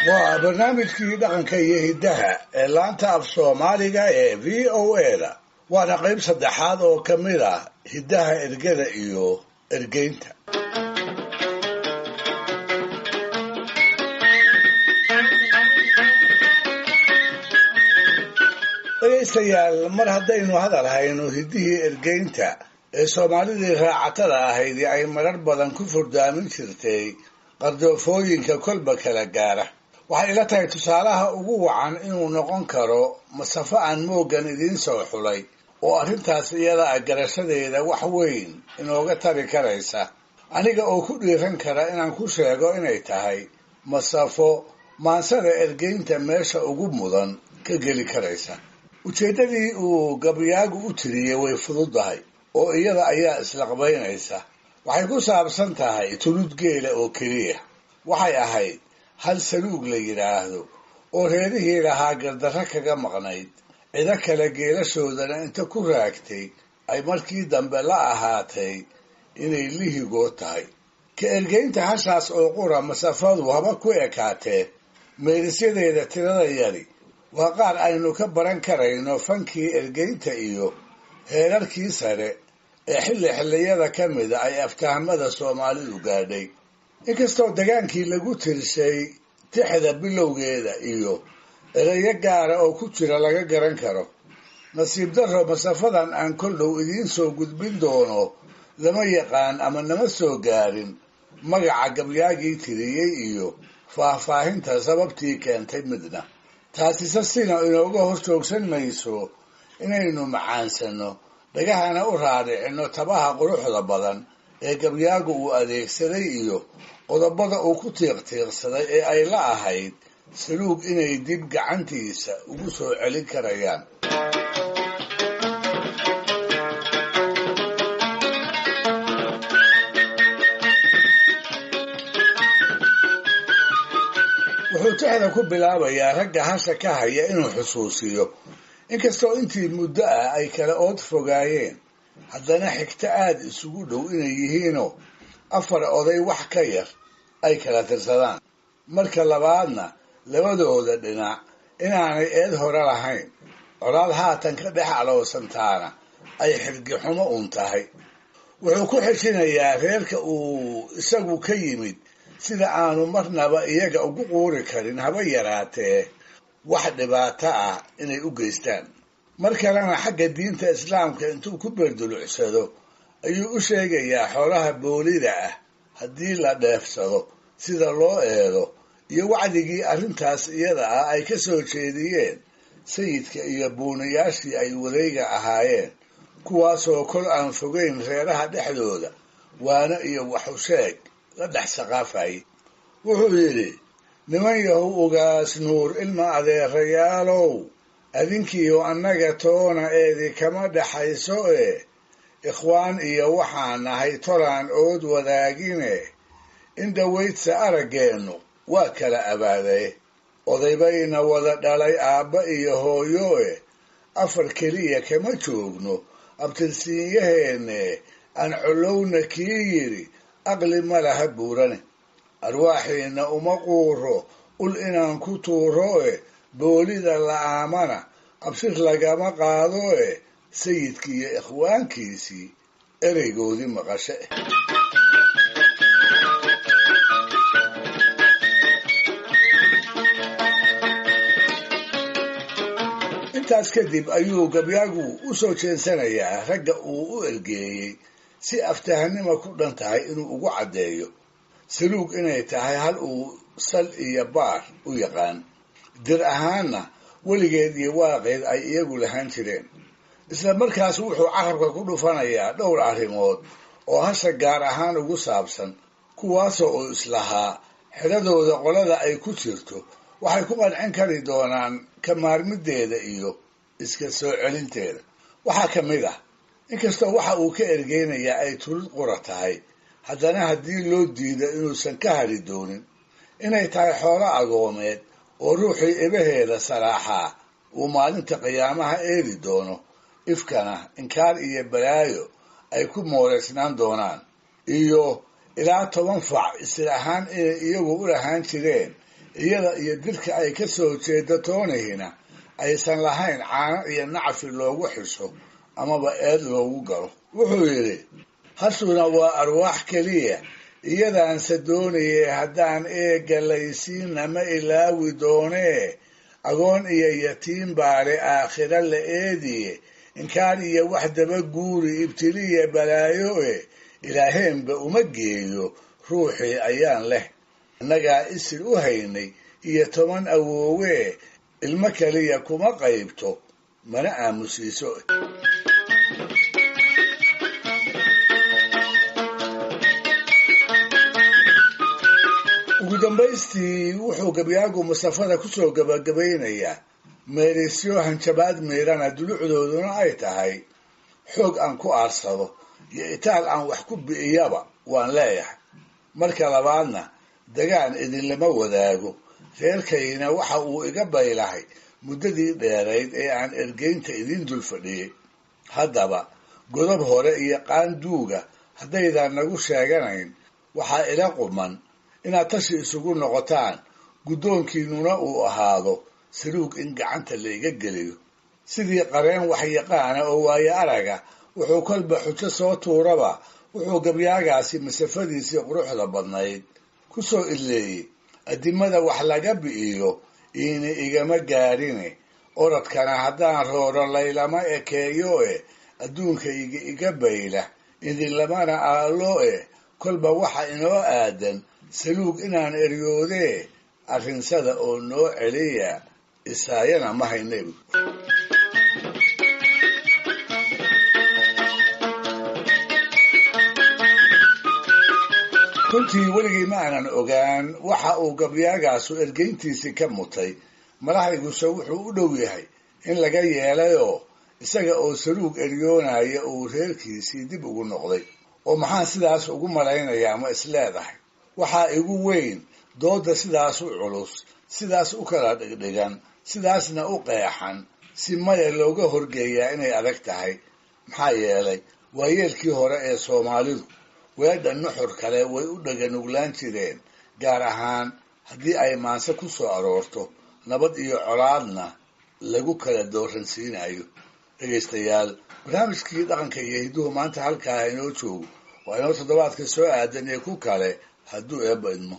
waa barnaamijkii dhaqanka iyo hiddaha ee laanta af soomaaliga ee v o a-da waana qayb saddexaad oo ka mid ah hiddaha ergada iyo ergeynta. dhegaystayaal, mar haddaynu hadal hayno hiddihii ergeynta ee soomaalidii raacatada ahayd ay marar badan ku furdaamin jirtay qardoofooyinka kolba kala gaara, waxay ila tahay tusaalaha ugu wacan inuu noqon karo masafo aan mooggan idiin soo xulay oo arrintaas iyada ah garashadeeda wax weyn inooga tari karaysa, aniga oo ku dhiiran kara inaan ku sheego inay tahay masafo maansada ergeynta meesha ugu mudan ka geli karaysa. ujeeddadii uu gabyaagu u tiriyey way fududahay oo iyada ayaa islaqbaynaysa. waxay ku saabsan tahay tulud geela oo keliya. waxay ahayd hal saluug la yidhaahdo oo reerihii lahaa gardarro kaga maqnayd, cido kale geelashoodana inta ku raagtay ay markii dambe la ahaatay inay lihigood tahay. ka ergeynta hashaas oo qura masafadu haba ku ekaatee meelisyadeeda tirada yari waa qaar aynu ka baran karayno fankii ergeynta iyo heerarkii sare ee xilliyada ka mida ay aftahamada soomaalidu gaadhay. inkastoo dagaankii lagu tirshay tixda bilowgeeda iyo ereyo gaara oo ku jira laga garan karo, nasiib darro masafadan aan kol dhow idiin soo gudbin doono lama yaqaan ama nama soo gaarin magaca gabyaagii tiriyey iyo faahfaahinta sababtii keentay midna. taasise sina inooga hor joogsan mayso inaynu macaansano dhagahana u raadicino tabaha quruxda badan ee gabyaagu uu adeegsaday iyo qodobada uu ku tiiqtiiqsaday ee ay la ahayd saluug inay dib gacantiisa ugu soo celin karayaan. wuxuu tixda ku bilaabayaa ragga hasha ka haya inuu xusuusiyo, inkastoo intii muddo ah ay kala ood fogaayeen, haddana xigto aad isugu dhow inay yihiinoo 4 oday wax ka yar ay kala tirsadaan. marka labaadna labadooda dhinac inaanay eed hore lahayn, colaad haatan ka dhex aloosantaana ay xirgixumo uun tahay. wuxuu ku xejinayaa reerka uu isagu ka yimid sida aanu marnaba iyaga ugu quuri karin haba yaraatee wax dhibaato ah inay u geystaan. mar kalena xagga diinta islaamka intuu ku beerdulucsado ayuu u sheegayaa xoolaha boolida ah haddii la dheefsado sida loo eedo, iyo wacdigii arrintaas iyada ah ay ka soo jeediyeen sayidka iyo buunayaashii ay wareega ahaayeen, kuwaasoo kol aan fogeyn reeraha dhexdooda waana iyo waxusheeg la dhex saqaafayay. wuxuu yidhi, niman yahow ugaas nuur ilma adeerayaalow, adinkiiyo annaga toona eedi kama dhaxayso ikhwaan iyo waxaan nahay tolaan ood wadaagine, in dhawaydsa araggeennu waa kala abaaday. odaybayna wada dhalay aabba iyo hooyo 4 keliya kama joogno abtirsiinyaheenne, aan colowna kii yidhi aqli ma laha buurane. arwaaxiina uma quuro ul inaan ku tuuro boolida la'aamana abshir lagama qaado sayidkiiyo ikhwaankiisii ereygoodii maqashe. intaas kadib ayuu gabyaagu u soo jeensanayaa ragga uu u ergeeyey si aftahanima ku dhan tahay inuu ugu caddeeyo saluug inay tahay hal uu sal iyo baar u yaqaan, dir ahaanna weligeed iyo waaqeed ay iyagu lahaan jireen. isla markaas wuxuu carabka ku dhufanayaa dhowr arrimood oo hasha gaar ahaan ugu saabsan, kuwaasoo uu islahaa xidhadooda qolada ay ku jirto waxay ku qancin kari doonaan ka maarmideeda iyo iska soo celinteeda. waxaa ka mid ah, inkastoo waxa uu ka ergeynayaa ay tulid qura tahay, haddana haddii loo diido inuusan ka hari doonin, inay tahay xoolo agoomeed oo ruuxii ebaheeda salaaxaa uu maalinta qiyaamaha eedi doono, ifkana inkaar iyo balaayo ay ku mooreysnaan doonaan, iyo ilaa 10 fac isir ahaan inay iyagu u lahaan jireen iyada iyo dirka ay ka soo jeeda toonihina aysan lahayn caano iyo nacfi loogu xisho amaba eed loogu galo. wuxuu yidhi hashuna waa arwaax keliya, iyadaanse doonayay haddaan eegga laysiinna ma ilaawi doonee, agoon iyo yatiim baale aakhira la eediye, inkaan iyo wax daba guuri ibtiliya balaayo ilaaheenba uma geeyo ruuxii ayaan leh. innagaa isil u haynay iyo 10 awoowe, ilmo keliya kuma qaybto mana aamusiiso. ugu dambaystii wuxuu gabyaagu masafada ku soo gabagabaynayaa meelisyo hanjabaad miirana dulucdooduna ay tahay xoog aan ku aarsado iyo itaal aan wax ku bi'iyaba waan leeyahay. marka labaadna dagaan idinlama wadaago, reerkayna waxa uu iga baylahay muddadii dheerayd ee aan ergeynta idin dul fadhiyey. haddaba godob hore iyo qaanduuga haddaydan nagu sheeganayn, waxaa ila quman inaad tashi isugu noqotaan, guddoonkiinnuna uu ahaado saluug in gacanta la iga geliyo. sidii qareen waxyaqaana oo waayo araga wuxuu kolba xujo soo tuuraba wuxuu gabyaagaasi masafadiisii quruxda badnayd ku soo idleeyey. addimada wax laga bi'iyo iina igama gaadhine, orodkana haddaan rooro laylama ekeeyo adduunka iga bayla idinlamana aalo kolba waxa inoo aadan saluug inaan eryoodee, arrinsada oo noo celiya isaayana ma haynay. runtii weligii ma aanan ogaan waxa uu gabyaagaasu ergeyntiisii ka mutay. malahayguse wuxuu u dhow yahay in laga yeelayoo isaga oo saluug eryoonaya uu reerkiisii dib ugu noqday. oo maxaan sidaas ugu malaynayaa ma isleedahay? waxaa igu weyn dooda sidaas u culus, sidaas u kala dhigdhigan, sidaasna u qeexan, si maya looga horgeeyaa inay adag tahay. maxaa yeelay waayeelkii hore ee Soomaalidu weedha nuxur kale way u dhaganuglaan jireen, gaar ahaan haddii ay maanse ku soo aroorto nabad iyo colaadna lagu kala dooransiinayo. dhegaystayaal, barnaamijkii dhaqanka iyo hidduhu maanta halkaa inoo joogo. waa inoo toddobaadka soo aadan ee ku kale hadduu eebba idmo.